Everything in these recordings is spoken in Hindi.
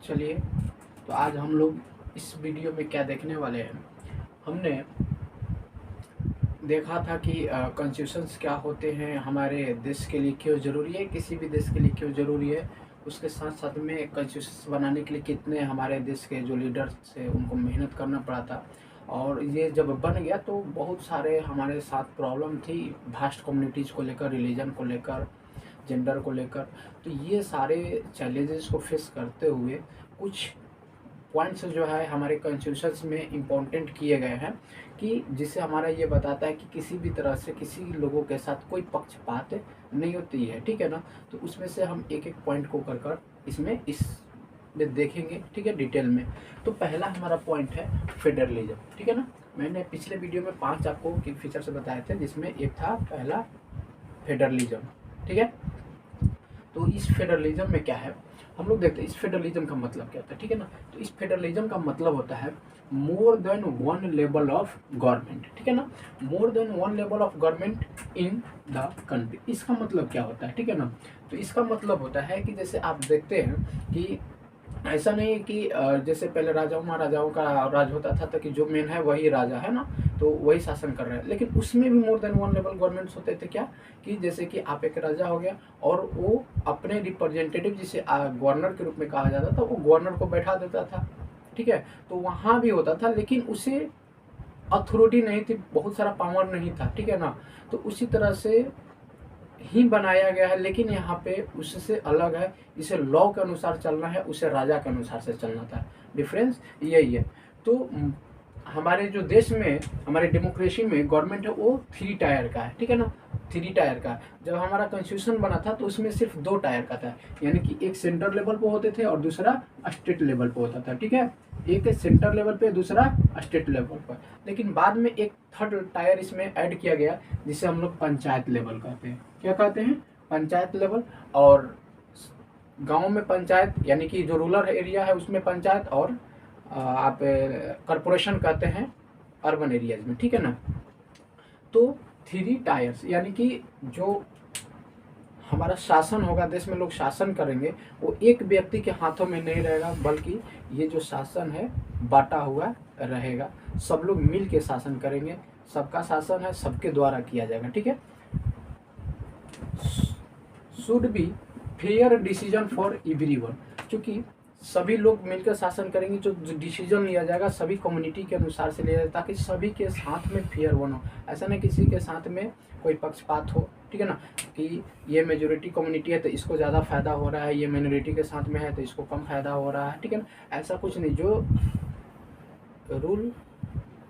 चलिए, तो आज हम लोग इस वीडियो में क्या देखने वाले हैं। हमने देखा था कि कॉन्स्टिट्यूशंस क्या होते हैं, हमारे देश के लिए क्यों ज़रूरी है, किसी भी देश के लिए क्यों ज़रूरी है। उसके साथ साथ में कॉन्स्टिट्यूशंस बनाने के लिए कितने हमारे देश के जो लीडर्स थे उनको मेहनत करना पड़ा था। और ये जब बन गया तो बहुत सारे हमारे साथ प्रॉब्लम थी, भास्ट कम्युनिटीज़ को लेकर, रिलीजन को लेकर, जेंडर को लेकर। तो ये सारे चैलेंजेस को फेस करते हुए कुछ पॉइंट्स जो है हमारे कॉन्स्टिट्यूशंस में इम्पोर्टेंट किए गए हैं कि जिससे हमारा ये बताता है कि किसी भी तरह से किसी लोगों के साथ कोई पक्षपात नहीं होती है, ठीक है ना। तो उसमें से हम एक एक पॉइंट को कर इसमें देखेंगे, ठीक है, डिटेल में। तो पहला हमारा पॉइंट है फेडरलिज्म, ठीक है ना। मैंने पिछले वीडियो में 5 आपको की फीचर्स बताए थे, जिसमें एक था पहला फेडरलिज्म, ठीक है। तो इस फेडरलिज्म में क्या है हम लोग देखते हैं, इस फेडरलिज्म का मतलब क्या होता है, ठीक है ना। तो इस फेडरलिज्म का मतलब होता है more than one level of government, ठीक है ना। More than one level of government in the country, इसका मतलब क्या होता है, ठीक है ना। तो इसका मतलब होता है कि जैसे आप देखते हैं कि ऐसा नहीं है कि जैसे पहले राजाओं महाराजाओं का राज होता था, तो कि जो मेन है वही राजा है ना, तो वही शासन कर रहे हैं। लेकिन उसमें भी more than one level governments होते थे, क्या कि जैसे कि आप एक राजा हो गया और वो अपने रिप्रेजेंटेटिव जिसे गवर्नर के रूप में कहा जाता था, वो गवर्नर को बैठा देता था, ठीक है। तो वहाँ भी होता था, लेकिन उसे अथॉरिटी नहीं थी, बहुत सारा पावर नहीं था, ठीक है ना। तो उसी तरह से ही बनाया गया है, लेकिन यहाँ पे उससे अलग है, इसे लॉ के अनुसार चलना है, उसे राजा के अनुसार से चलना था। डिफरेंस यही है। तो हमारे जो देश में, हमारे डेमोक्रेसी में गवर्नमेंट है वो 3 टायर का है, ठीक है ना, 3 टायर का। जब हमारा कॉन्स्टिट्यूशन बना था तो उसमें सिर्फ 2 टायर का था, यानी कि एक सेंटर लेवल पे होते थे और दूसरा स्टेट लेवल पे होता था, ठीक है। एक सेंटर लेवल पे, दूसरा स्टेट लेवल पर। लेकिन बाद में एक 3rd टायर इसमें ऐड किया गया, जिसे हम लोग पंचायत लेवल कहते हैं। क्या कहते हैं? पंचायत लेवल। और गांव में पंचायत, यानी कि जो रूरल एरिया है उसमें पंचायत, और आप कॉरपोरेशन कहते हैं अर्बन एरियाज में, ठीक है ना। तो 3 टायर्स, यानी कि जो हमारा शासन होगा, देश में लोग शासन करेंगे, वो एक व्यक्ति के हाथों में नहीं रहेगा, बल्कि ये जो शासन है बांटा हुआ रहेगा। सब लोग मिल के शासन करेंगे, सबका शासन है, सबके द्वारा किया जाएगा, ठीक है। Should be fair decision for everyone, क्योंकि सभी लोग मिलकर शासन करेंगे, जो डिसीजन लिया जाएगा सभी कम्युनिटी के अनुसार से लिया जाए, ताकि सभी के साथ में फेयर वन हो। ऐसा नहीं किसी के साथ में कोई पक्षपात हो, ठीक है ना, कि ये मेजोरिटी कम्युनिटी है तो इसको ज़्यादा फायदा हो रहा है, ये माइनॉरिटी के साथ में है तो इसको कम फायदा हो रहा है, ठीक है ना। ऐसा कुछ नहीं। जो रूल,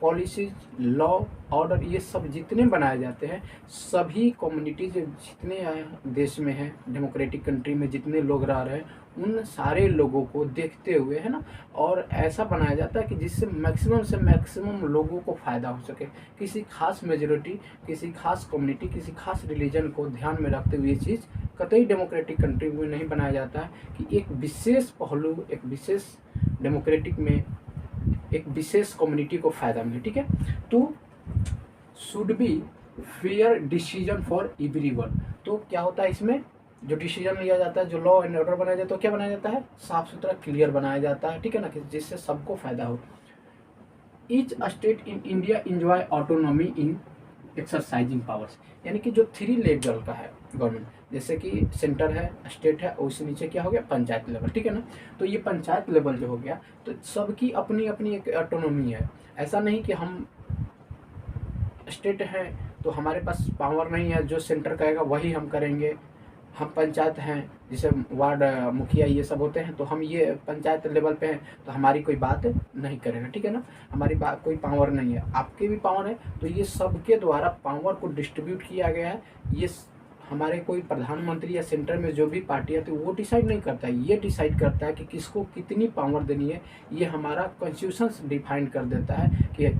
पॉलिसीज, लॉ, ऑर्डर, ये सब जितने बनाए जाते हैं, सभी कम्युनिटीज जितने देश में हैं, डेमोक्रेटिक कंट्री में जितने लोग रह रहे हैं, उन सारे लोगों को देखते हुए, है ना, और ऐसा बनाया जाता है कि जिससे मैक्सिमम से मैक्सिमम लोगों को फ़ायदा हो सके। किसी खास मेजोरिटी, किसी खास कम्युनिटी, किसी खास रिलीजन को ध्यान में रखते हुए ये चीज़ कतई डेमोक्रेटिक कंट्री में नहीं बनाया जाता है कि एक विशेष पहलू, एक विशेष डेमोक्रेटिक में एक विशेष कम्युनिटी को फायदा मिले, ठीक है। तो should be fair decision for everyone. तो क्या होता है इसमें, जो डिसीजन लिया जाता है, जो लॉ एंड ऑर्डर बनाया जाता है, तो क्या बनाया जाता है, साफ सुथरा क्लियर बनाया जाता है, ठीक है ना, कि जिससे सबको फायदा हो। Each state in India enjoy autonomy in exercising powers, यानी कि जो 3 लेवल का है गवर्नमेंट, जैसे कि सेंटर है, स्टेट है, और उससे नीचे क्या हो गया, पंचायत लेवल, ठीक है ना। तो ये पंचायत लेवल जो हो गया, तो सबकी अपनी अपनी एक ऑटोनॉमी है। ऐसा नहीं कि हम स्टेट हैं तो हमारे पास पावर नहीं है, जो सेंटर कहेगा वही हम करेंगे। हम पंचायत हैं, जैसे वार्ड मुखिया ये सब होते हैं, तो हम ये पंचायत लेवल पे हैं तो हमारी कोई बात नहीं करेगा, ठीक है ना, हमारी बात कोई पावर नहीं है। आपके भी पावर है, तो ये सबके द्वारा पावर को डिस्ट्रीब्यूट किया गया है। ये हमारे कोई प्रधानमंत्री या सेंटर में जो भी पार्टी है तो वो डिसाइड नहीं करता है, ये डिसाइड करता है कि किसको कितनी पावर देनी है। ये हमारा कॉन्स्टिट्यूशन डिफाइन कर देता है कि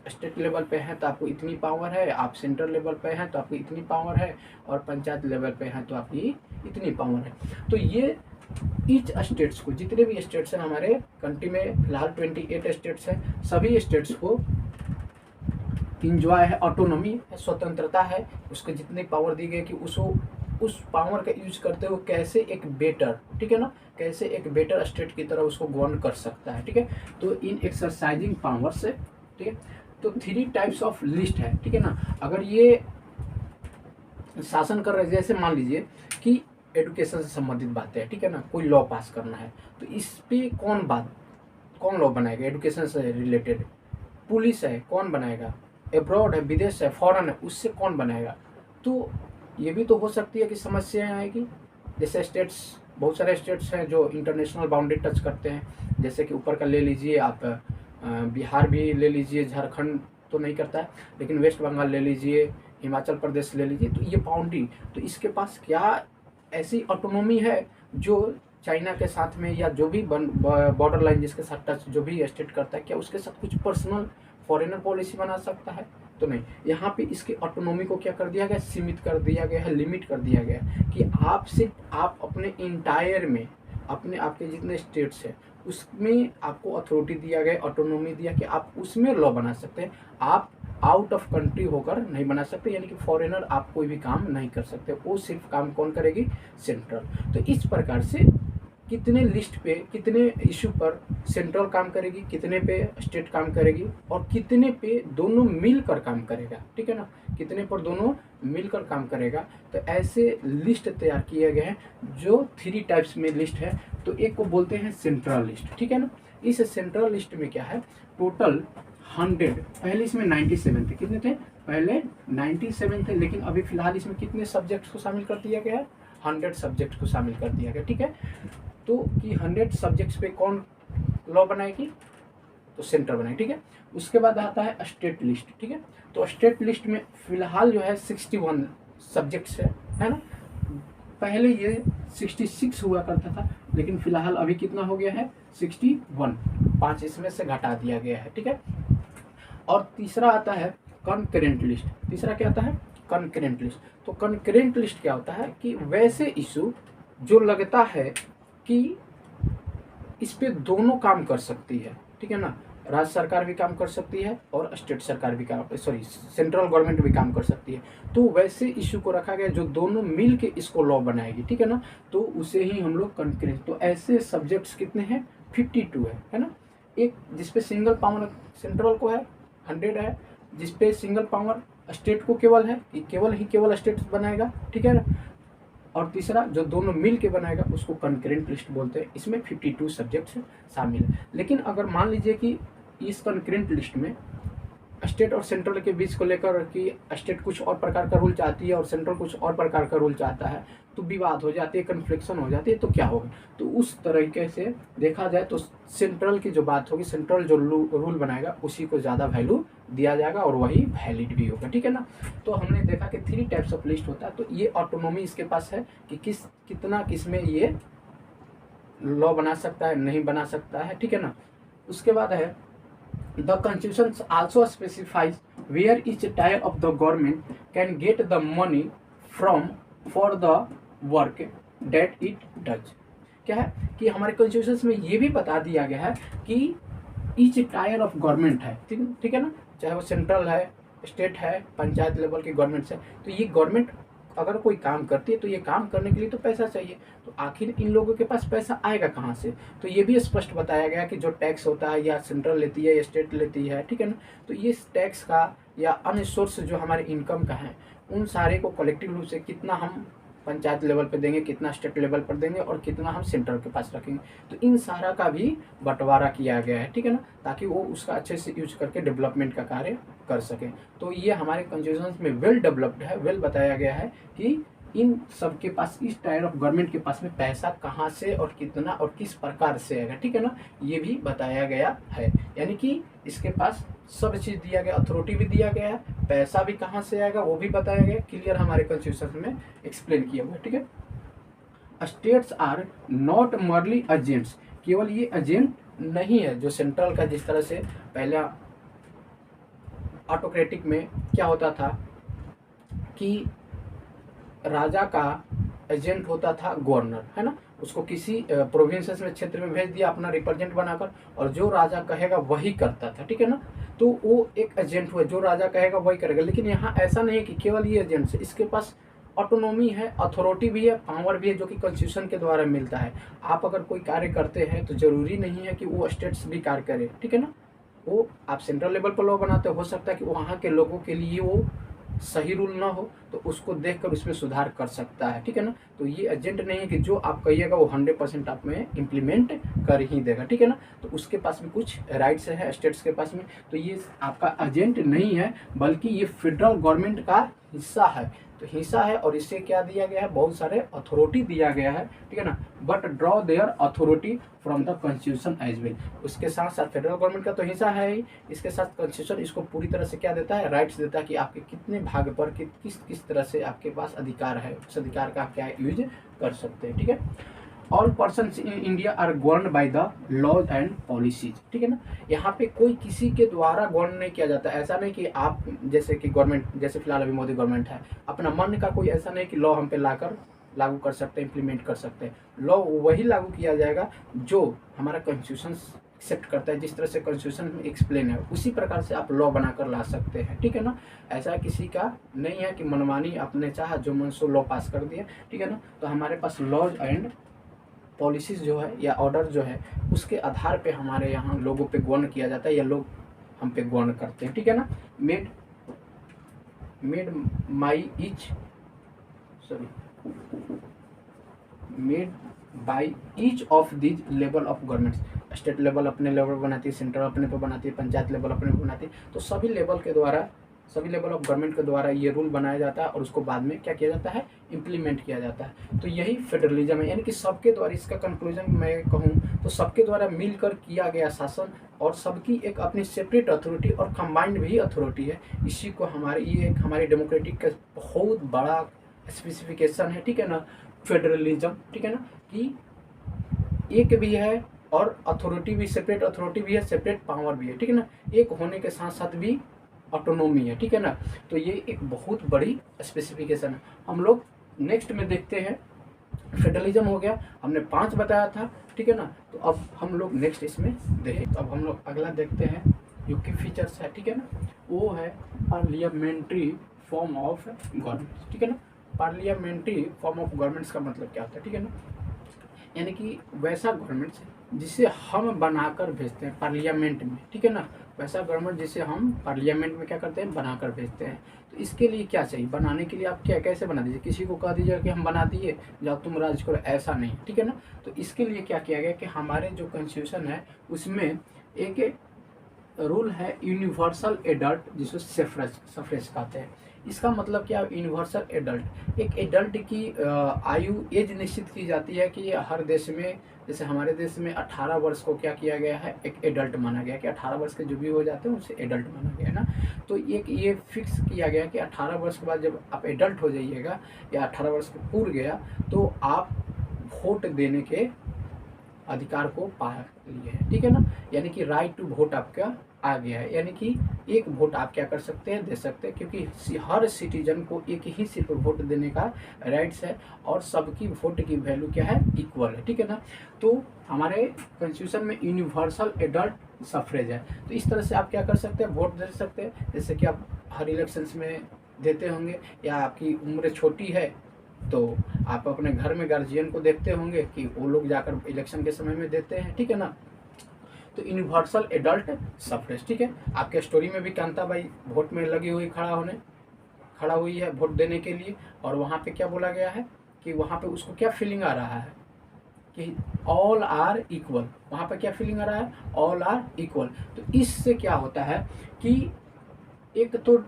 स्टेट लेवल पे है तो आपको इतनी पावर है, आप सेंट्रल लेवल पे हैं तो आपको इतनी पावर है, और पंचायत लेवल पे हैं तो आपकी इतनी पावर है। तो ये ईच स्टेट्स को, जितने भी स्टेट्स हैं हमारे कंट्री में, फिलहाल 28 स्टेट्स हैं, सभी स्टेट्स को इंजॉय है, ऑटोनॉमी है, स्वतंत्रता है, उसको जितनी पावर दी गई कि उसको उस पावर का यूज करते हुए कैसे एक बेटर, ठीक है ना, कैसे एक बेटर स्टेट की तरह उसको गवर्न कर सकता है, ठीक है। तो इन एक्सरसाइजिंग पावर से, ठीक है, तो 3 टाइप्स ऑफ लिस्ट है, ठीक है ना। अगर ये शासन कर रहे, जैसे मान लीजिए कि एजुकेशन से संबंधित बातें हैं, ठीक है ना, कोई लॉ पास करना है, तो इस पे कौन लॉ बनाएगा एजुकेशन से रिलेटेड? पुलिस है, कौन बनाएगा? अब्रॉड है, विदेश है, फॉरेन है, उससे कौन बनाएगा? तो ये भी तो हो सकती है कि समस्याएं आएगी। जैसे स्टेट्स, बहुत सारे स्टेट्स हैं जो इंटरनेशनल बाउंड्री टच करते हैं, जैसे कि ऊपर का ले लीजिए आप, बिहार भी ले लीजिए, झारखंड तो नहीं करता है, लेकिन वेस्ट बंगाल ले लीजिए, हिमाचल प्रदेश ले लीजिए, तो ये बाउंड्री, तो इसके पास क्या ऐसी ऑटोनॉमी है जो चाइना के साथ में, या जो भी बॉर्डर लाइन जिसके साथ टच जो भी स्टेट करता है, क्या उसके साथ कुछ पर्सनल फॉरेनर पॉलिसी बना सकता है? तो नहीं। यहाँ पे इसकी ऑटोनॉमी को क्या कर दिया गया? सीमित कर दिया गया है, लिमिट कर दिया गया है कि आप अपने इंटायर में, अपने आपके जितने स्टेट्स हैं उसमें आपको अथॉरिटी दिया गया, ऑटोनॉमी दिया कि आप उसमें लॉ बना सकते हैं, आप आउट ऑफ कंट्री होकर नहीं बना सकते, यानी कि फॉरेनर आप कोई भी काम नहीं कर सकते। वो सिर्फ काम कौन करेगी? सेंट्रल। तो इस प्रकार से कितने लिस्ट पे, कितने इशू पर सेंट्रल काम करेगी, कितने पे स्टेट काम करेगी, और कितने पे दोनों मिलकर काम करेगा, ठीक है ना, कितने पर दोनों मिलकर काम करेगा। तो ऐसे लिस्ट तैयार किए गए हैं जो 3 टाइप्स में लिस्ट है। तो एक को बोलते हैं सेंट्रल लिस्ट, ठीक है ना। इस सेंट्रल लिस्ट में क्या है, टोटल 100, पहले इसमें 97 थे, कितने थे पहले? 97 थे, लेकिन अभी फिलहाल इसमें कितने सब्जेक्ट्स को शामिल कर दिया गया है? 100 सब्जेक्ट को शामिल कर दिया गया, ठीक है। तो कि 100 सब्जेक्ट्स पे कौन लॉ बनाएगी? तो सेंटर बनाएगी, ठीक है। उसके बाद आता है स्टेट लिस्ट, ठीक है। तो स्टेट लिस्ट में फिलहाल जो है 61 सब्जेक्ट्स है ना। पहले ये 66 हुआ करता था, लेकिन फिलहाल अभी कितना हो गया है? 61, 5 इसमें से घटा दिया गया है, ठीक है। और तीसरा आता है कॉन्करेंट लिस्ट। तीसरा क्या आता है? Concurrent list. तो कॉन्करेंट लिस्ट क्या होता है कि वैसे इशू जो लगता है कि इस पे दोनों काम कर सकती है, ठीक है ना, राज्य सरकार भी काम कर सकती है और स्टेट सरकार भी काम, सेंट्रल गवर्नमेंट भी काम कर सकती है। तो वैसे इशू को रखा गया जो दोनों मिल के इसको लॉ बनाएगी, ठीक है ना। तो उसे ही हम लोग कॉन्करेंट। तो ऐसे सब्जेक्ट्स कितने हैं? 52 है ना। एक जिसपे सिंगल पावर सेंट्रल को है, 100 है, जिसपे सिंगल पावर स्टेट को केवल है, कि केवल स्टेट बनाएगा, ठीक है ना। और तीसरा जो दोनों मिल के बनाएगा उसको कॉन्करेंट लिस्ट बोलते हैं। इसमें 52 सब्जेक्ट्स शामिल है। लेकिन अगर मान लीजिए कि इस कॉन्करेंट लिस्ट में स्टेट और सेंट्रल के बीच को लेकर कि स्टेट कुछ और प्रकार का रूल चाहती है और सेंट्रल कुछ और प्रकार का रूल चाहता है, तो विवाद हो जाती है, कन्फ्लिक्शन हो जाती है, तो क्या होगा? तो उस तरीके से देखा जाए तो सेंट्रल की जो बात होगी, सेंट्रल जो रूल बनाएगा उसी को ज़्यादा वैल्यू दिया जाएगा और वही वैलिड भी होगा, ठीक है ना। तो हमने देखा कि 3 टाइप्स ऑफ लिस्ट होता है। तो ये ऑटोनॉमी इसके पास है कि किस में ये लॉ बना सकता है, नहीं बना सकता है, ठीक है ना। उसके बाद है The Constitution also specifies where each tier of the government can get the money from for the work that it does। क्या है कि हमारे कॉन्स्टिट्यूशन में ये भी बता दिया गया है कि ईच टायर ऑफ गवर्नमेंट है, ठीक है ना, चाहे वो सेंट्रल है, स्टेट है, पंचायत लेवल की गवर्नमेंट है। तो ये गवर्नमेंट अगर कोई काम करती है तो ये काम करने के लिए तो पैसा चाहिए, तो आखिर इन लोगों के पास पैसा आएगा कहाँ से? तो ये भी स्पष्ट बताया गया कि जो टैक्स होता है या सेंट्रल लेती है या स्टेट लेती है, ठीक है ना। तो ये टैक्स का या अन्य सोर्स जो हमारे इनकम का है, उन सारे को कलेक्टिव रूप से कितना हम पंचायत लेवल पे देंगे, कितना स्टेट लेवल पर देंगे और कितना हम सेंटर के पास रखेंगे, तो इन सारा का भी बंटवारा किया गया है, ठीक है ना, ताकि वो उसका अच्छे से यूज करके डेवलपमेंट का कार्य कर सकें। तो ये हमारे कॉन्स्टिट्यूशन में वेल डेवलप्ड है, वेल बताया गया है कि इन सब के पास, इस टायर ऑफ गवर्नमेंट के पास में पैसा कहाँ से और कितना और किस प्रकार से आएगा, ठीक है ना, ये भी बताया गया है। यानी कि इसके पास सब चीज़ दिया गया, अथॉरिटी भी दिया गया है, पैसा भी कहाँ से आएगा वो भी बताया गया, क्लियर हमारे कॉन्स्टिट्यूशन में एक्सप्लेन किया हुआ है, ठीक है। States are not merely agents, केवल ये एजेंट नहीं है जो सेंट्रल का, जिस तरह से पहले ऑटोक्रेटिक में क्या होता था कि राजा का एजेंट होता था गवर्नर, है ना, उसको किसी प्रोविंसेस में, क्षेत्र में भेज दिया अपना रिप्रेजेंट बनाकर, और जो राजा कहेगा वही करता था, ठीक है ना। तो वो एक एजेंट हुआ, जो राजा कहेगा वही करेगा। लेकिन यहाँ ऐसा नहीं है कि केवल ये एजेंट है, इसके पास ऑटोनॉमी है, अथॉरिटी भी है, पावर भी है, जो कि कॉन्स्टिट्यूशन के द्वारा मिलता है। आप अगर कोई कार्य करते हैं तो ज़रूरी नहीं है कि वो स्टेट्स भी कार्य करे, ठीक है ना। वो आप सेंट्रल लेवल पर लॉ बनाते हो सकता है कि वहाँ के लोगों के लिए वो सही रूल ना हो, तो उसको देखकर उसमें सुधार कर सकता है, ठीक है ना। तो ये एजेंट नहीं है कि जो आप कहिएगा वो 100% आप में इम्प्लीमेंट कर ही देगा, ठीक है ना। तो उसके पास भी कुछ राइट्स है स्टेट्स के पास में। तो ये आपका एजेंट नहीं है, बल्कि ये फेडरल गवर्नमेंट का हिस्सा है। तो हिस्सा है, और इससे क्या दिया गया है, बहुत सारे अथॉरिटी दिया गया है, ठीक है ना। But draw their authority from the constitution as well. उसके साथ साथ फेडरल गवर्नमेंट का तो हिस्सा है ही, इसके साथ कॉन्स्टिट्यूशन इसको पूरी तरह से क्या देता है, राइट्स देता है कि आपके कितने भाग पर किस किस तरह से आपके पास अधिकार है, उस अधिकार का आप क्या यूज कर सकते हैं, ठीक है। All person in India are govern by the laws and policies, ठीक है ना। यहाँ पे कोई किसी के द्वारा गवर्न नहीं किया जाता। ऐसा नहीं कि आप जैसे कि गवर्नमेंट, जैसे फिलहाल अभी मोदी गवर्नमेंट है, अपना मन का कोई ऐसा नहीं कि लॉ हम पे लाकर लागू कर सकते हैं, इम्प्लीमेंट कर सकते हैं। लॉ वही लागू किया जाएगा जो हमारा कॉन्स्टिट्यूशन एक्सेप्ट करता है। जिस तरह से कॉन्स्टिट्यूशन में एक्सप्लेन है उसी प्रकार से आप लॉ बनाकर ला सकते हैं, ठीक है ना। ऐसा किसी का नहीं है कि मनमानी अपने चाह जो मन सो लॉ पास कर दिया, ठीक है ना। तो हमारे पास लॉज एंड पॉलिसीज जो है या ऑर्डर जो है, उसके आधार पे हमारे यहाँ लोगों पे गवर्न किया जाता है या लोग हम पे गवर्न करते हैं, ठीक है ना। Made my each sorry made by each of these level of governments. State level अपने लेवल बनाती है, सेंट्रल अपने पे बनाती है, पंचायत लेवल अपने पे बनाती है। तो सभी लेवल के द्वारा, सभी लेवल ऑफ गवर्नमेंट के द्वारा ये रूल बनाया जाता है और उसको बाद में क्या किया जाता है, इम्प्लीमेंट किया जाता है। तो यही फेडरलिज्म है, यानी कि सबके द्वारा, इसका कंक्लूजन मैं कहूँ तो सबके द्वारा मिलकर किया गया शासन, और सबकी एक अपनी सेपरेट अथॉरिटी और कंबाइंड भी अथॉरिटी है। इसी को हमारे ये एक हमारी डेमोक्रेटिक का बहुत बड़ा स्पेसिफिकेशन है, ठीक है ना, फेडरलिज्म, ठीक है ना, कि एक भी है और अथॉरिटी भी, सेपरेट अथॉरिटी भी है, सेपरेट पावर भी है, ठीक है ना। एक होने के साथ साथ भी ऑटोनोमी है, ठीक है ना। तो ये एक बहुत बड़ी स्पेसिफिकेशन है। हम लोग नेक्स्ट में देखते हैं, फेडरलिज्म हो गया, हमने 5 बताया था, ठीक है ना। तो अब हम लोग नेक्स्ट इसमें देखें। तो अब हम लोग अगला देखते हैं जो कि फीचर्स है, ठीक है ना। वो है पार्लियामेंट्री फॉर्म ऑफ गवर्नमेंट, ठीक है ना। पार्लियामेंट्री फॉर्म ऑफ गवर्नमेंट्स का मतलब क्या होता है, ठीक है ना, यानी कि वैसा गवर्नमेंट जिसे हम बनाकर भेजते हैं पार्लियामेंट में, ठीक है ना। वैसा गवर्नमेंट जिसे हम पार्लियामेंट में क्या करते हैं, बनाकर भेजते हैं। तो इसके लिए क्या चाहिए, बनाने के लिए आप क्या कैसे बना दीजिए, किसी को कह दीजिए कि हम बना दिए जाओ तुम राज करो, ऐसा नहीं, ठीक है ना। तो इसके लिए क्या किया गया कि हमारे जो कॉन्स्टिट्यूशन है उसमें एक रूल है यूनिवर्सल एडल्ट, जिसको सफरेज कहते हैं। इसका मतलब क्या, यूनिवर्सल एडल्ट, एक एडल्ट की आयु एज निश्चित की जाती है कि हर देश में, जैसे हमारे देश में 18 वर्ष को क्या किया गया है, एक एडल्ट माना गया कि 18 वर्ष के जो भी हो जाते हैं उसे एडल्ट माना गया है ना। तो एक ये फिक्स किया गया कि 18 वर्ष के बाद जब आप एडल्ट हो जाइएगा या 18 वर्ष पूर गया तो आप वोट देने के अधिकार को पा लिए हैं, ठीक है ना। यानी कि राइट टू वोट आपका आ गया है, यानी कि एक वोट आप क्या कर सकते हैं, दे सकते हैं, क्योंकि हर सिटीजन को एक ही सिर्फ वोट देने का राइट्स है और सबकी वोट की वैल्यू क्या है, इक्वल है, ठीक है ना। तो हमारे कॉन्स्टिट्यूशन में यूनिवर्सल एडल्ट सफरेज है। तो इस तरह से आप क्या कर सकते हैं, वोट दे सकते हैं, जैसे कि आप हर इलेक्शंस में देते होंगे, या आपकी उम्र छोटी है तो आप अपने घर में गार्जियन को देखते होंगे कि वो लोग जाकर इलेक्शन के समय में देते हैं, ठीक है ना। तो यूनिवर्सल एडल्ट सफरेज, ठीक है। आपके स्टोरी में भी कांताबाई वोट में लगी हुई खड़ा हुई है वोट देने के लिए, और वहाँ पे क्या बोला गया है कि वहाँ पे उसको क्या फीलिंग आ रहा है कि ऑल आर इक्वल। वहाँ पे क्या फीलिंग आ रहा है, ऑल आर इक्वल। तो इससे क्या होता है कि एक तो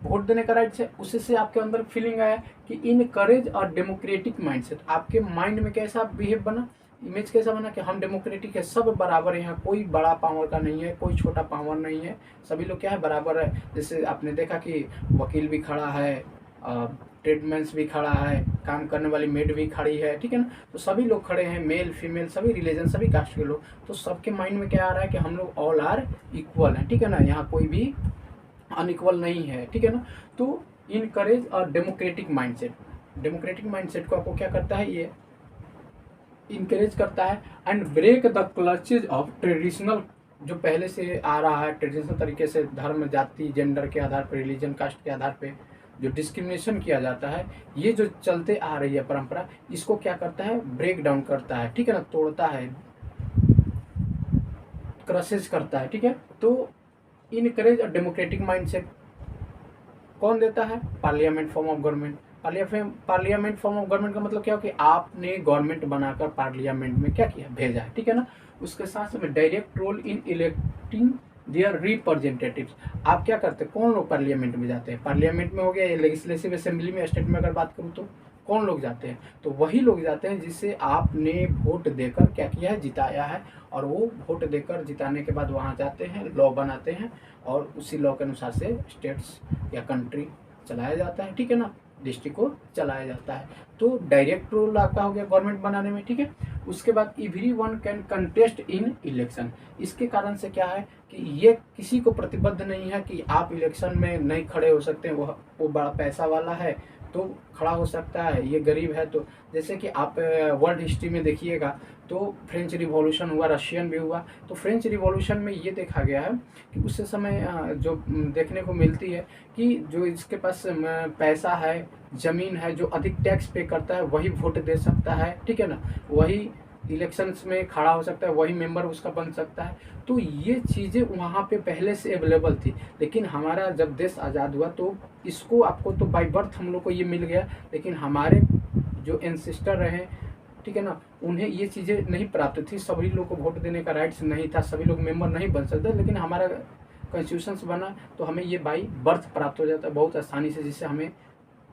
वोट देने का राइट है, उससे आपके अंदर फीलिंग आया कि इनकरेज और डेमोक्रेटिक माइंडसेट, आपके माइंड में कैसा बिहेव बना, इमेज कैसा बना कि हम डेमोक्रेटिक है, सब बराबर है, यहाँ कोई बड़ा पावर का नहीं है, कोई छोटा पावर नहीं है, सभी लोग क्या है, बराबर है। जैसे आपने देखा कि वकील भी खड़ा है, ट्रेडमैन्स भी खड़ा है, काम करने वाली मेड भी खड़ी है, ठीक है ना। तो सभी लोग खड़े हैं, मेल फीमेल सभी रिलीजन सभी कास्ट के लोग, तो सबके माइंड में क्या आ रहा है कि हम लोग ऑल आर इक्वल हैं, ठीक है ना, यहाँ कोई भी अनइक्वल नहीं है, ठीक है ना। तो इनकरेज और डेमोक्रेटिक माइंडसेट को आपको क्या करता है, ये इनकरेज करता है, and break the clutches of traditional, जो पहले से आ रहा है ट्रेडिशनल तरीके से, धर्म जाति जेंडर के आधार पर, रिलीजन कास्ट के आधार पे जो डिस्क्रिमिनेशन किया जाता है, ये जो चलते आ रही है परंपरा, इसको क्या करता है, ब्रेक डाउन करता है, ठीक है ना, तोड़ता है, क्रसेस करता है, ठीक है। तो इनकरेज और डेमोक्रेटिक माइंडसेट कौन देता है, parliament form of government. Parliament form of government का मतलब क्या हो कि आपने गवर्नमेंट बनाकर पार्लियामेंट में क्या किया, भेजा है, ठीक है ना। उसके साथ में direct role in electing their representatives. आप क्या करते हैं, कौन लोग पार्लियामेंट में जाते हैं, पार्लियामेंट में हो गया, या लेजिस्लेटिव असेंबली में, स्टेट में अगर बात करूँ तो कौन लोग जाते हैं, तो वही लोग जाते हैं जिसे आपने वोट देकर क्या किया है, जिताया है। और वो वोट देकर जिताने के बाद वहाँ जाते हैं, लॉ बनाते हैं, और उसी लॉ के अनुसार से स्टेट्स या कंट्री चलाया जाता है, ठीक है ना, डिस्ट्रिक्ट को चलाया जाता है। तो डायरेक्ट रोल आपका हो गया गवर्नमेंट बनाने में, ठीक है। उसके बाद every one can contest in election. इसके कारण से क्या है कि ये किसी को प्रतिबद्ध नहीं है कि आप इलेक्शन में नहीं खड़े हो सकते हैं, वो बड़ा पैसा वाला है तो खड़ा हो सकता है, ये गरीब है तो। जैसे कि आप वर्ल्ड हिस्ट्री में देखिएगा तो फ्रेंच रिवॉल्यूशन हुआ, रशियन भी हुआ। तो फ्रेंच रिवॉल्यूशन में ये देखा गया है कि उस समय जो देखने को मिलती है कि जो इसके पास पैसा है, ज़मीन है, जो अधिक टैक्स पे करता है वही वोट दे सकता है, ठीक है ना, वही इलेक्शंस में खड़ा हो सकता है, वही मेंबर उसका बन सकता है। तो ये चीज़ें वहाँ पे पहले से अवेलेबल थी, लेकिन हमारा जब देश आज़ाद हुआ तो इसको आपको तो बाय बर्थ हम लोग को ये मिल गया, लेकिन हमारे जो एंसेस्टर रहे, ठीक है ना, उन्हें ये चीज़ें नहीं प्राप्त थी। सभी लोग को वोट देने का राइट्स नहीं था, सभी लोग मेंबर नहीं बन सकते, लेकिन हमारा कॉन्स्टिट्यूशन बना तो हमें ये बाई बर्थ प्राप्त हो जाता है बहुत आसानी से, जिससे हमें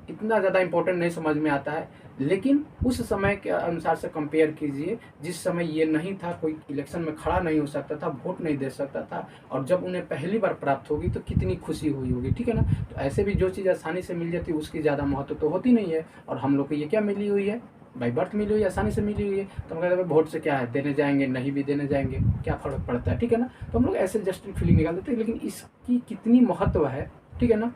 इतना ज़्यादा इम्पोर्टेंट नहीं समझ में आता है। लेकिन उस समय के अनुसार से कंपेयर कीजिए, जिस समय ये नहीं था, कोई इलेक्शन में खड़ा नहीं हो सकता था, वोट नहीं दे सकता था, और जब उन्हें पहली बार प्राप्त होगी तो कितनी खुशी हुई होगी, ठीक है ना। तो ऐसे भी जो चीज़ आसानी से मिल जाती है उसकी ज़्यादा महत्व तो होती नहीं है, और हम लोग को ये क्या मिली हुई है, बाई बर्थ मिली हुई है, आसानी से मिली हुई है। तो हम कहते हैं वोट से क्या है, देने जाएंगे, नहीं भी देने जाएंगे, क्या फ़र्क पड़ता है, ठीक है ना। तो हम लोग ऐसे जस्ट फीलिंग निकाल देते हैं, लेकिन इसकी कितनी महत्व है, ठीक है ना,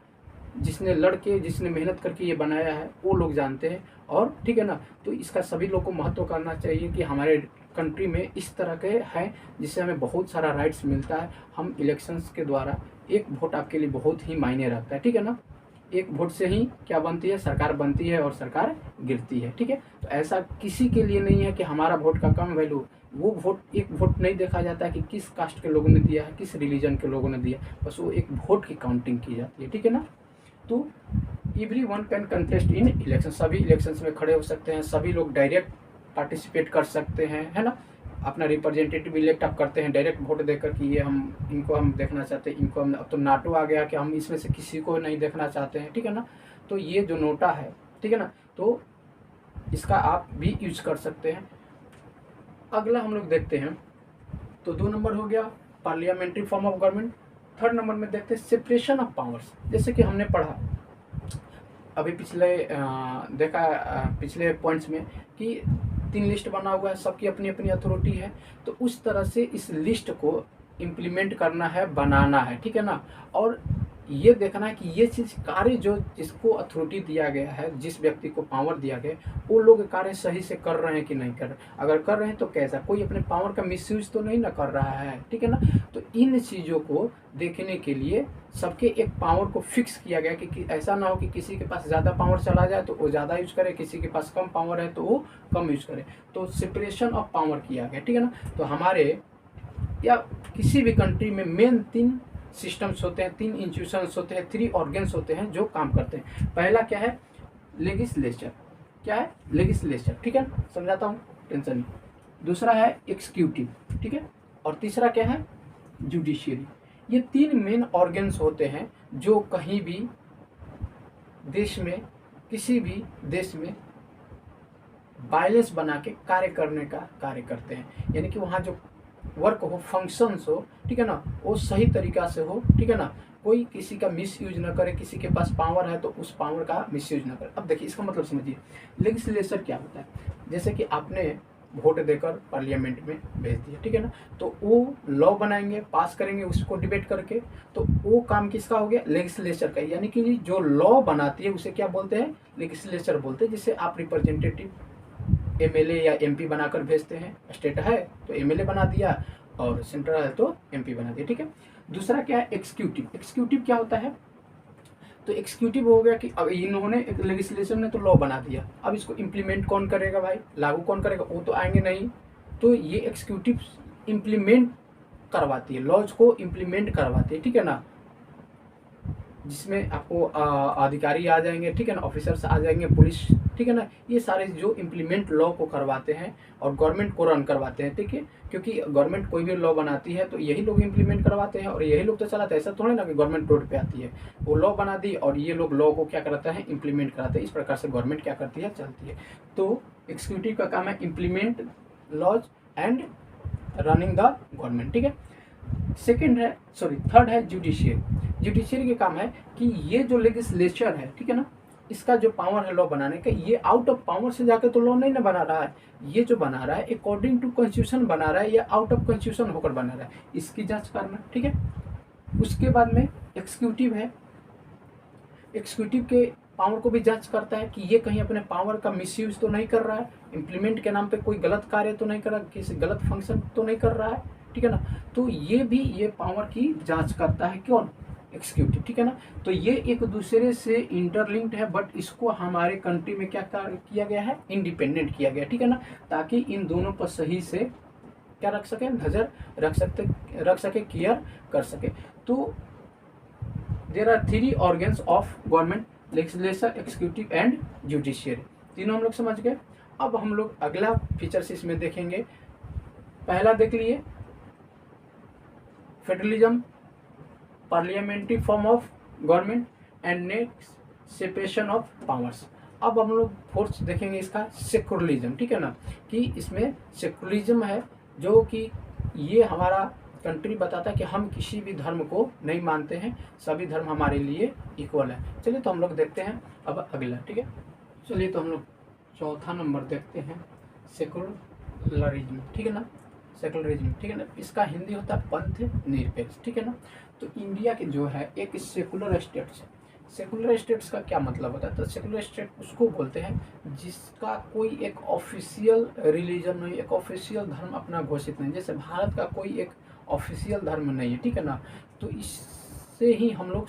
जिसने लड़के, जिसने मेहनत करके ये बनाया है वो लोग जानते हैं, और ठीक है ना। तो इसका सभी लोग को महत्व करना चाहिए कि हमारे कंट्री में इस तरह के हैं जिससे हमें बहुत सारा राइट्स मिलता है। हम इलेक्शंस के द्वारा, एक वोट आपके लिए बहुत ही मायने रखता है, ठीक है ना। एक वोट से ही क्या बनती है, सरकार बनती है और सरकार गिरती है, ठीक है। तो ऐसा किसी के लिए नहीं है कि हमारा वोट का कम वैल्यू। वो वोट, एक वोट नहीं देखा जाता है कि किस कास्ट के लोगों ने दिया है, किस रिलीजन के लोगों ने दिया, बस वो एक वोट की काउंटिंग की जाती है, ठीक है ना। तो every one can contest in election, सभी इलेक्शंस में खड़े हो सकते हैं, सभी लोग डायरेक्ट पार्टिसिपेट कर सकते हैं, है ना। अपना रिप्रेजेंटेटिव इलेक्ट आप करते हैं डायरेक्ट वोट देकर कि ये हम, इनको हम देखना चाहते हैं, इनको हम, अब तो नाटो आ गया कि हम इसमें से किसी को नहीं देखना चाहते हैं, ठीक है ना। तो ये जो नोटा है, ठीक है ना, तो इसका आप भी यूज कर सकते हैं। अगला हम लोग देखते हैं, तो 2 नंबर हो गया parliamentary form of government. 3rd number में देखते हैं सेपरेशन ऑफ पावर्स। जैसे कि हमने पढ़ा अभी पिछले पॉइंट्स में कि 3 लिस्ट बना हुआ है, सबकी अपनी अपनी अथॉरिटी है। तो उस तरह से इस लिस्ट को इम्प्लीमेंट करना है, बनाना है, ठीक है ना। और ये देखना है कि ये चीज़ कार्य जो जिसको अथॉरिटी दिया गया है, जिस व्यक्ति को पावर दिया गया है, वो लोग कार्य सही से कर रहे हैं कि नहीं कर रहे। अगर कर रहे हैं तो कैसा, कोई अपने पावर का मिसयूज तो नहीं ना कर रहा है, ठीक है ना। तो इन चीज़ों को देखने के लिए सबके एक पावर को फिक्स किया गया कि ऐसा ना हो कि किसी के पास ज़्यादा पावर चला जाए तो वो ज़्यादा यूज करे, किसी के पास कम पावर है तो वो कम यूज करे। तो सेपरेशन ऑफ पावर किया गया, ठीक है ना। तो हमारे या किसी भी कंट्री में मेन 3 सिस्टम्स होते हैं, 3 इंस्टीट्यूशंस होते हैं, 3 ऑर्गन्स होते हैं जो काम करते हैं। पहला क्या है, लेजिस्लेचर। क्या है, लेजिस्लेचर, ठीक है, समझाता हूँ, टेंशन नहीं। दूसरा है एग्जीक्यूटिव, ठीक है, और तीसरा क्या है, जुडिशियरी। ये 3 मेन ऑर्गन्स होते हैं जो कहीं भी देश में, किसी भी देश में बैलेंस बना के कार्य करने का कार्य करते हैं। यानी कि वहाँ जो वर्क हो, फंक्शंस हो, ठीक है ना, वो सही तरीका से हो, ठीक है ना। कोई किसी का मिस यूज ना करे, किसी के पास पावर है तो उस पावर का मिस यूज ना करे। अब देखिए इसका मतलब समझिए, लेजिस्लेचर क्या होता है। जैसे कि आपने वोट देकर पार्लियामेंट में भेज दिया, ठीक है ना, तो वो लॉ बनाएंगे, पास करेंगे उसको डिबेट करके। तो वो काम किसका हो गया, लेजिस्लेचर का। यानी कि जो लॉ बनाती है उसे क्या बोलते हैं, लेजिस्लेचर बोलते हैं। जिसे आप रिप्रेजेंटेटिव एमएलए या एमपी बनाकर भेजते हैं। स्टेट है तो एमएलए बना दिया, और सेंट्रल है तो एमपी बना दिया, ठीक है। दूसरा क्या है, एग्जीक्यूटिव। एग्जीक्यूटिव क्या होता है, तो एग्जीक्यूटिव हो गया कि अब इन्होंने एक लेजिस्लेशन ने तो लॉ बना दिया, अब इसको इम्प्लीमेंट कौन करेगा भाई, लागू कौन करेगा, वो तो आएंगे नहीं। तो ये एग्जीक्यूटिव इम्प्लीमेंट करवाती है, लॉज को इम्प्लीमेंट करवाती है, ठीक है ना, जिसमें आपको अधिकारी आ जाएंगे, ठीक है ना, ऑफिसर्स आ जाएंगे, पुलिस, ठीक है ना, ये सारे जो इम्प्लीमेंट लॉ को करवाते हैं और गवर्नमेंट को रन करवाते हैं, ठीक है, क्योंकि गवर्नमेंट कोई भी लॉ बनाती है तो यही लोग इम्प्लीमेंट करवाते हैं और यही लोग तो चलाते हैं। ऐसा थोड़ा ना कि गवर्नमेंट रोड पे आती है, वो लॉ बना दी और ये लोग लॉ को क्या कराता है, इम्प्लीमेंट कराते हैं। इस प्रकार से गवर्नमेंट क्या करती है, चलती है। तो एग्जीक्यूटिव का काम है implement laws and running the government, ठीक है। थर्ड है जुडिशियल। जुडिशियल के काम है कि ये जो लेजिस्लेचर है, ठीक है ना, इसका जो पावर है लॉ बनाने का, ये आउट ऑफ पावर से जाके तो लॉ नहीं ना बना रहा है, ये जो बना रहा है अकॉर्डिंग टू कॉन्स्टिट्यूशन बना रहा है या आउट ऑफ कॉन्स्टिट्यूशन होकर बना रहा है, इसकी जांच करना, ठीक है। उसके बाद में एग्जीक्यूटिव है, एग्जीक्यूटिव के पावर को भी जांच करता है कि ये कहीं अपने पावर का मिसयूज तो नहीं कर रहा है, इम्प्लीमेंट के नाम पे कोई गलत कार्य तो नहीं कर रहा, किसी गलत फंक्शन तो नहीं कर रहा है, ठीक है ना। तो ये पावर की जांच करता है, कौन, एग्जीक्यूटिव, ठीक है ना। तो ये एक दूसरे से इंटरलिंक्ड है, बट इसको हमारे कंट्री में क्या किया गया है, इंडिपेंडेंट किया गया, ठीक है ना, ताकि इन दोनों पर सही से क्या रख सके, नजर रख सके, केयर कर सके। तो there are 3 organs of government, legislature, executive and judiciary, तीनों हम लोग समझ गए। अब हम लोग अगला फीचर्स इसमें देखेंगे। पहला देख लिए federalism, parliamentary form of government and next separation of powers. अब हम लोग फोर्थ देखेंगे इसका सेकुलरिज्म, ठीक है ना, कि इसमें सेकुलरिज्म है जो कि ये हमारा कंट्री बताता है कि हम किसी भी धर्म को नहीं मानते हैं, सभी धर्म हमारे लिए इक्वल है। चलिए तो हम लोग देखते हैं अब अगला, ठीक है। चलिए तो हम लोग चौथा नंबर देखते हैं, सेकुलरिज्म, ठीक है ना, सेकुलरिज्म, ठीक है ना, इसका हिंदी होता है पंथ निरपेक्ष, ठीक है ना। तो इंडिया के जो है एक सेकुलर स्टेट्स है। सेकुलर स्टेट्स का क्या मतलब होता है, तो सेकुलर स्टेट उसको बोलते हैं जिसका कोई एक ऑफिशियल रिलीजन नहीं, एक ऑफिशियल धर्म अपना घोषित नहीं, जैसे भारत का कोई एक ऑफिशियल धर्म नहीं है, ठीक है ना। तो इससे ही हम लोग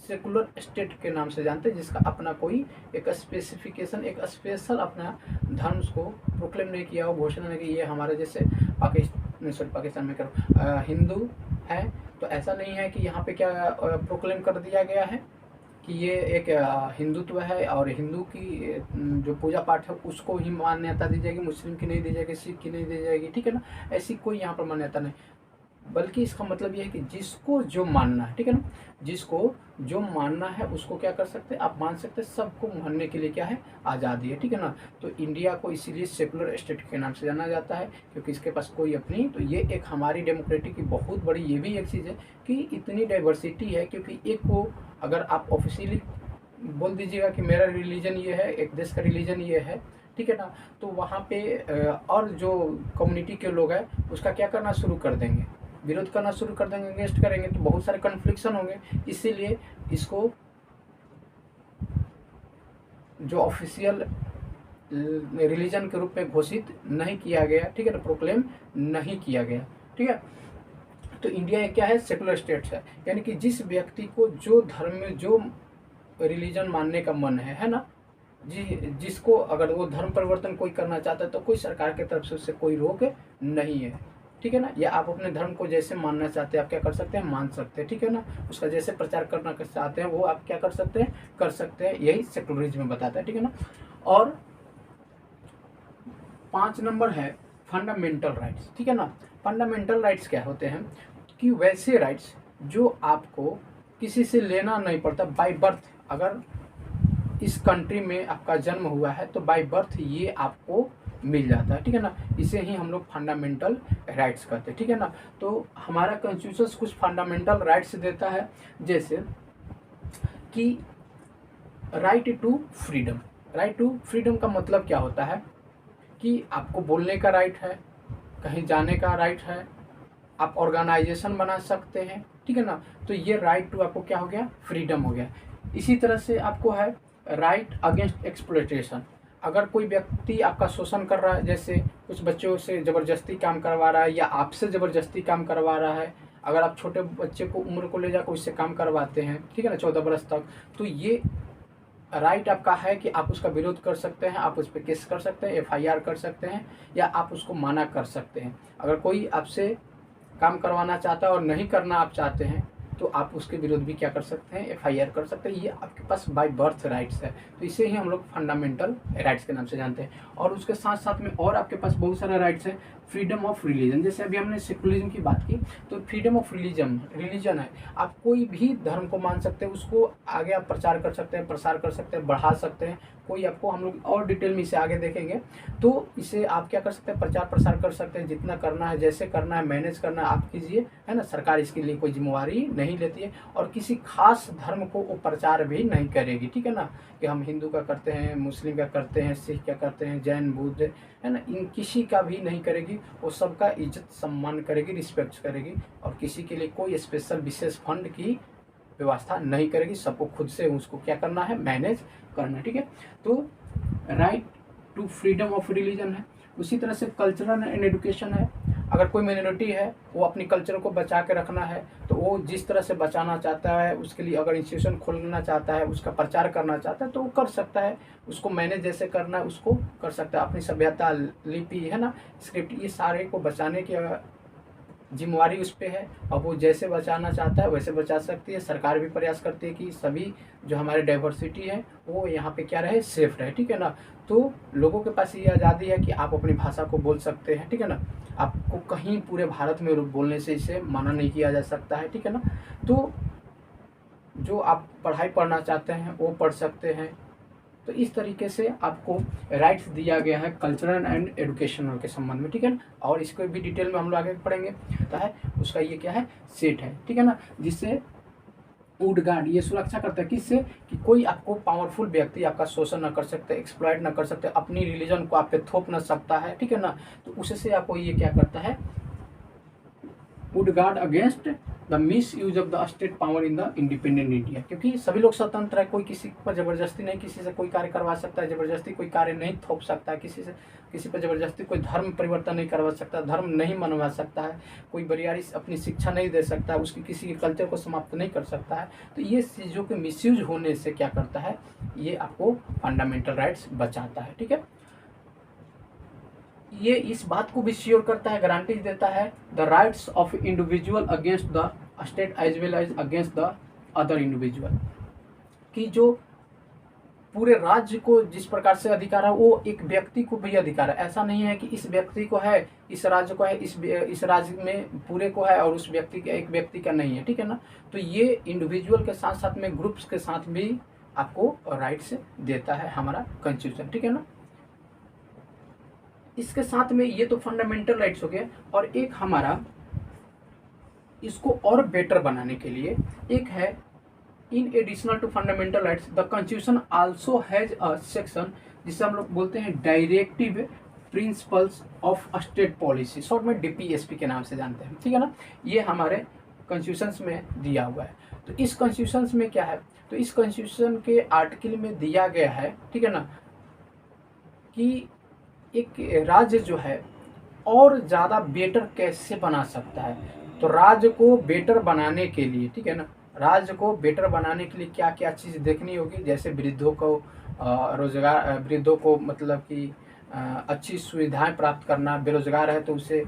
सेकुलर स्टेट के नाम से जानते हैं, जिसका अपना कोई एक स्पेसिफिकेशन, एक स्पेशल अपना धर्म को प्रोक्लेम नहीं किया हो, घोषणा नहीं की, ये हमारे जैसे पाकिस्तान में करो हिंदू है, तो ऐसा नहीं है कि यहाँ पे क्या प्रोक्लेम कर दिया गया है कि ये एक हिंदुत्व है और हिंदू की जो पूजा पाठ है उसको ही मान्यता दी जाएगी, मुस्लिम की नहीं दी जाएगी, सिख की नहीं दी जाएगी, ठीक है ना। ऐसी कोई यहाँ पर मान्यता नहीं, बल्कि इसका मतलब ये है कि जिसको जो मानना है, ठीक है ना, जिसको जो मानना है उसको क्या कर सकते हैं, आप मान सकते हैं, सबको मानने के लिए क्या है, आज़ादी है, ठीक है ना। तो इंडिया को इसीलिए सेकुलर स्टेट के नाम से जाना जाता है, क्योंकि इसके पास कोई अपनी, तो ये एक हमारी डेमोक्रेटिक की बहुत बड़ी ये भी एक चीज़ है कि इतनी डाइवर्सिटी है, क्योंकि एक को अगर आप ऑफिशियली बोल दीजिएगा कि मेरा रिलीजन ये है, एक देश का रिलीजन ये है, ठीक है ना, तो वहाँ पे और जो कम्युनिटी के लोग हैं उसका क्या करना शुरू कर देंगे, विरोध करना शुरू कर देंगे, अगेंस्ट करेंगे, तो बहुत सारे कन्फ्लिक्शन होंगे। इसीलिए इसको जो ऑफिशियल रिलीजन के रूप में घोषित नहीं किया गया, ठीक है ना, प्रोक्लेम नहीं किया गया, ठीक है। तो इंडिया क्या है, सेकुलर स्टेट्स है, यानी कि जिस व्यक्ति को जो धर्म में जो रिलीजन मानने का मन है ना, जिसको अगर वो धर्म परिवर्तन कोई करना चाहता है तो कोई सरकार की तरफ से उससे कोई रोक नहीं है, ठीक है ना। या आप अपने धर्म को जैसे मानना चाहते हैं आप क्या कर सकते हैं, मान सकते हैं, ठीक है ना। उसका जैसे प्रचार करना चाहते हैं वो आप क्या कर सकते हैं, कर सकते हैं, यही सेकुलरिज्म बताता है, ठीक है ना। और 5 नंबर है फंडामेंटल राइट्स, ठीक है ना। फंडामेंटल राइट्स क्या होते हैं कि वैसे राइट्स जो आपको किसी से लेना नहीं पड़ता, बाय बर्थ, अगर इस कंट्री में आपका जन्म हुआ है तो बाय बर्थ ये आपको मिल जाता है, ठीक है ना। इसे ही हम लोग फंडामेंटल राइट्स कहते हैं, ठीक है ना। तो हमारा कॉन्स्टिट्यूशन कुछ फंडामेंटल राइट्स देता है, जैसे कि right to freedom. Right to freedom का मतलब क्या होता है कि आपको बोलने का राइट है, कहीं जाने का राइट है, आप ऑर्गेनाइजेशन बना सकते हैं, ठीक है ना। तो ये राइट टू आपको क्या हो गया, फ्रीडम हो गया। इसी तरह से आपको है राइट अगेंस्ट एक्सप्लॉयटेशन। अगर कोई व्यक्ति आपका शोषण कर रहा है, जैसे कुछ बच्चों से ज़बरदस्ती काम करवा रहा है या आपसे ज़बरदस्ती काम करवा रहा है, अगर आप छोटे बच्चे को उम्र को ले जाकर उससे काम करवाते हैं, ठीक है ना, 14 बरस तक, तो ये राइट आपका है कि आप उसका विरोध कर सकते हैं, आप उस पर केस कर सकते हैं, एफआईआर कर सकते हैं, या आप उसको मना कर सकते हैं। अगर कोई आपसे काम करवाना चाहता है और नहीं करना आप चाहते हैं, तो आप उसके विरुद्ध भी क्या कर सकते हैं, एफआईआर कर सकते हैं। ये आपके पास बाय बर्थ राइट्स है, तो इसे ही हम लोग फंडामेंटल राइट्स के नाम से जानते हैं। और उसके साथ साथ में और आपके पास बहुत सारे राइट्स है। फ्रीडम ऑफ रिलीजन, जैसे अभी हमने सेकुलरिज्म की बात की, तो फ्रीडम ऑफ रिलीजन है, आप कोई भी धर्म को मान सकते हैं, उसको आगे आप प्रचार कर सकते हैं, प्रसार कर सकते हैं, बढ़ा सकते हैं। कोई आपको, हम लोग और डिटेल में इसे आगे देखेंगे, तो इसे आप क्या कर सकते हैं, प्रचार प्रसार कर सकते हैं, जितना करना है, जैसे करना है, मैनेज करना है आप कीजिए, है ना। सरकार इसके लिए कोई जिम्मेवारी नहीं लेती है, और किसी खास धर्म को वो प्रचार भी नहीं करेगी, ठीक है ना, कि हम हिंदू का करते हैं, मुस्लिम का करते हैं, सिख का करते हैं, जैन बुद्ध, है ना, इन किसी का भी नहीं करेगी। वो सबका इज्जत सम्मान करेगी, रिस्पेक्ट करेगी, और किसी के लिए कोई स्पेशल विशेष फंड की व्यवस्था नहीं करेगी। सबको खुद से उसको क्या करना है, मैनेज करना है, ठीक है। तो right to freedom of religion है। उसी तरह से कल्चरल एंड एजुकेशन है। अगर कोई मिनोरिटी है, वो अपनी कल्चर को बचा के रखना है, तो वो जिस तरह से बचाना चाहता है, उसके लिए अगर इंस्टीट्यूशन खोलना चाहता है, उसका प्रचार करना चाहता है, तो वो कर सकता है। उसको मैनेज जैसे करना है उसको कर सकता है। अपनी सभ्यता, लिपि, है ना, स्क्रिप्ट, ये सारे को बचाने की जिम्मेवारी उस पर है। अब वो जैसे बचाना चाहता है वैसे बचा सकती है। सरकार भी प्रयास करती है कि सभी जो हमारे डाइवर्सिटी है वो यहाँ पे क्या रहे, सेफ रहे, ठीक है ना। तो लोगों के पास ये आज़ादी है कि आप अपनी भाषा को बोल सकते हैं, ठीक है ना। आपको कहीं पूरे भारत में बोलने से इसे मना नहीं किया जा सकता है, ठीक है ना। तो जो आप पढ़ाई पढ़ना चाहते हैं वो पढ़ सकते हैं। तो इस तरीके से आपको राइट्स दिया गया है कल्चरल एंड एजुकेशनल के संबंध में, ठीक है ना। और इसको भी डिटेल में हम लोग आगे पढ़ेंगे। तो है उसका ये क्या है, सेट है, ठीक है ना, जिससे वुड गार्ड ये सुरक्षा करता है किससे, कि कोई आपको पावरफुल व्यक्ति आपका शोषण न कर सकते, एक्सप्लॉइट न कर सकते, अपनी रिलीजन को आप पे थोप न सकता है, ठीक है ना। तो उससे आपको ये क्या करता है, would guard against the miss use of the state power in the independent India. क्योंकि सभी लोग स्वतंत्र है, कोई किसी पर जबरदस्ती नहीं किसी से कोई कार्य करवा सकता है, जबरदस्ती कोई कार्य नहीं थोप सकता है किसी से, किसी पर जबरदस्ती कोई धर्म परिवर्तन नहीं करवा सकता, धर्म नहीं मनवा सकता है, कोई बरियारी अपनी शिक्षा नहीं दे सकता, उसकी किसी के कल्चर को समाप्त नहीं कर सकता है। तो ये चीज़ों के मिसयूज होने से क्या करता है, ये आपको फंडामेंटल राइट्स बचाता है, ठीक है। ये इस बात को भी श्योर करता है, गारंटी देता है, the rights of individual against the state as well as against the other individual, कि जो पूरे राज्य को जिस प्रकार से अधिकार है वो एक व्यक्ति को भी अधिकार है। ऐसा नहीं है कि इस व्यक्ति को है, इस राज्य को है, इस राज्य में पूरे को है और उस व्यक्ति का, एक व्यक्ति का नहीं है, ठीक है ना। तो ये इंडिविजुअल के साथ साथ में ग्रुप्स के साथ भी आपको राइट्स देता है हमारा कॉन्स्टिट्यूशन, ठीक है ना। इसके साथ में ये तो फंडामेंटल राइट्स हो गए, और एक हमारा इसको और बेटर बनाने के लिए एक है, in additional to fundamental rights the constitution also has a section जिसे हम लोग बोलते हैं directive principles of state policy, short में डीपीएसपी के नाम से जानते हैं, ठीक है ना। ये हमारे कॉन्स्टिट्यूशन में दिया हुआ है। तो इस कॉन्स्टिट्यूशन में क्या है, तो इस कॉन्स्टिट्यूशन के आर्टिकल में दिया गया है, ठीक है ना, कि एक राज्य जो है और ज़्यादा बेटर कैसे बना सकता है। तो राज्य को बेटर बनाने के लिए, ठीक है ना, राज्य को बेटर बनाने के लिए क्या क्या चीज़ देखनी होगी, जैसे वृद्धों को रोजगार, वृद्धों को मतलब कि अच्छी सुविधाएं प्राप्त करना, बेरोजगार है तो उसे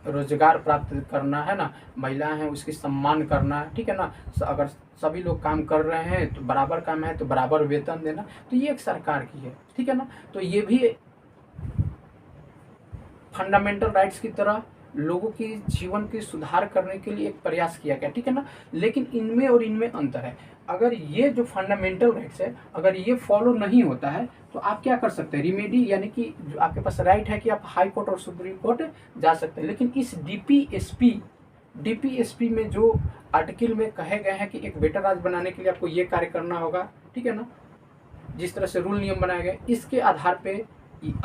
रोजगार प्राप्त करना, है ना, महिलाएं हैं उसकी सम्मान करना, ठीक है ना। अगर सभी लोग काम कर रहे हैं तो बराबर काम है तो बराबर वेतन देना, तो ये एक सरकार की है, ठीक है ना। तो ये भी फंडामेंटल राइट्स की तरह लोगों की जीवन की सुधार करने के लिए एक प्रयास किया गया, ठीक है ना। लेकिन इनमें और इनमें अंतर है। अगर ये जो फंडामेंटल राइट्स है अगर ये फॉलो नहीं होता है तो आप क्या कर सकते हैं, रिमेडी, यानी कि जो आपके पास राइट है कि आप हाई कोर्ट और सुप्रीम कोर्ट जा सकते हैं। लेकिन इस डीपीएसपी में जो आर्टिकल में कहे गए हैं कि एक बेटर राज्य बनाने के लिए आपको ये कार्य करना होगा, ठीक है ना, जिस तरह से रूल नियम बनाए गए, इसके आधार पे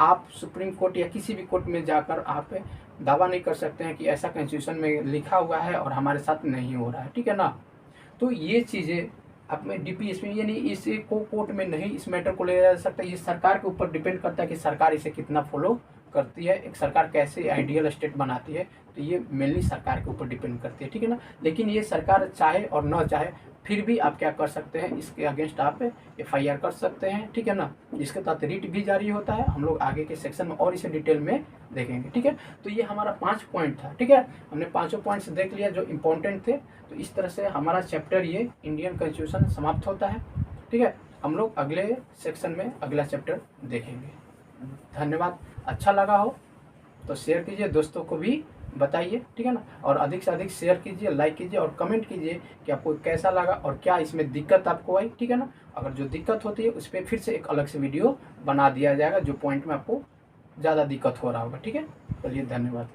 आप सुप्रीम कोर्ट या किसी भी कोर्ट में जाकर आप दावा नहीं कर सकते हैं कि ऐसा कॉन्स्टिट्यूशन में लिखा हुआ है और हमारे साथ नहीं हो रहा है, ठीक है ना। तो ये चीज़ें आप में डीपीएसपी यानी इसे को कोर्ट में नहीं इस मैटर को ले जा सकता, ये सरकार के ऊपर डिपेंड करता है कि सरकार इसे कितना फॉलो करती है, एक सरकार कैसे आइडियल स्टेट बनाती है, तो ये मेनली सरकार के ऊपर डिपेंड करती है, ठीक है ना। लेकिन ये सरकार चाहे और न चाहे फिर भी आप क्या कर सकते हैं, इसके अगेंस्ट आप FIR कर सकते हैं, ठीक है ना। इसके तहत रिट भी जारी होता है, हम लोग आगे के सेक्शन में और इसे डिटेल में देखेंगे, ठीक है। तो ये हमारा 5 पॉइंट था, ठीक है। हमने 5 पॉइंट्स देख लिया जो इम्पोर्टेंट थे। तो इस तरह से हमारा चैप्टर ये इंडियन कॉन्स्टिट्यूशन समाप्त होता है, ठीक है। हम लोग अगले सेक्शन में अगला चैप्टर देखेंगे। धन्यवाद। अच्छा लगा हो तो शेयर कीजिए, दोस्तों को भी बताइए, ठीक है ना। और अधिक से अधिक शेयर कीजिए, लाइक कीजिए और कमेंट कीजिए कि आपको कैसा लगा और क्या इसमें दिक्कत आपको आई, ठीक है ना। अगर जो दिक्कत होती है उस पर फिर से एक अलग से वीडियो बना दिया जाएगा, जो पॉइंट में आपको ज़्यादा दिक्कत हो रहा होगा, ठीक है। चलिए धन्यवाद।